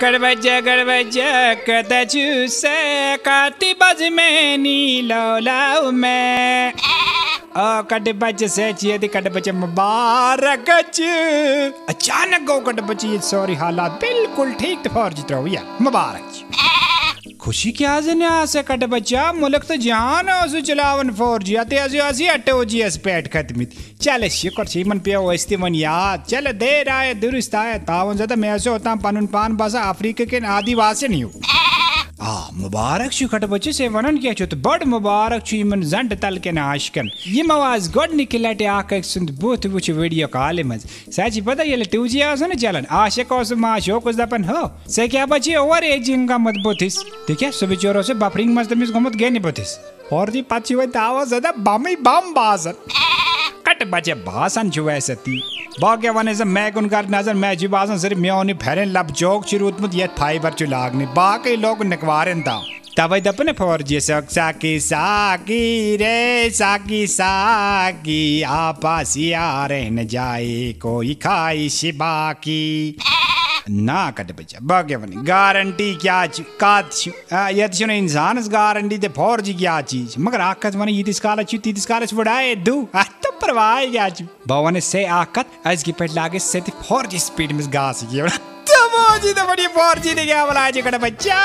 गड़बजा कदा चूसे काती बज में नीलो लाओ मैं कड़बज से चियदी कड़बज मुबारक अचानक गो कड़बज सॉरी हालात बिल्कुल ठीक तो फौर जित रहो यार मुबारक खुशी क्या जने आसे कड़बजा मुल्क तो जान आसु चलावन फौर जी आते आसी अट्टे जी एस पेट खत्मित चल शुक्र सीमन पे वस्ती वन याद चल देर आए दुरुस्त आए तावन ज़्यादा मैं ऐसे होता पनुन पान बासा अफ्रीका के आदिवासी नहीं हूँ मुबारक छु कड़बज से वनन क्या छु तो बड़ मुबारक छु यमन जंड तल के आशकन यम आवाज गोडनिक लटे आक सुंद बुत वुच वीडियो कॉल मज सच पता ये टूजी आस न चलन आशक ओस मा शोक दपन हो से क्या बची ओवर एजिंग का मत बुथिस ठीक है सब चोरो से बफरिंग मज तमिस गमत गेनि बुथिस और दी पची व दावा ज्यादा बम बासन कड़बज भाषण छु वैसती बाकी वन से मैं कर नजर मैं जी बासन सिर्फ मे फेरन लब जोक रूदमुत ये फाइबर चु लागने बाकी लोग नकवारन था तवे दपने फौर जी साकी साकी रे साकी साकी आपासिया रहने जाए कोई खाइश बाकी ना कड़बज बाकी वन गारंटी क्या यद इंसान गारंटी दे फौर जी क्या चीज मगर आकत वन यीतिस काल बढ़ाए दू तो परवाह क्या भवन से आकत आज की पेट लागे से फौर जी स्पीड में गा सी तो बड़ी फौर जी ने क्या बोला कड़बजा।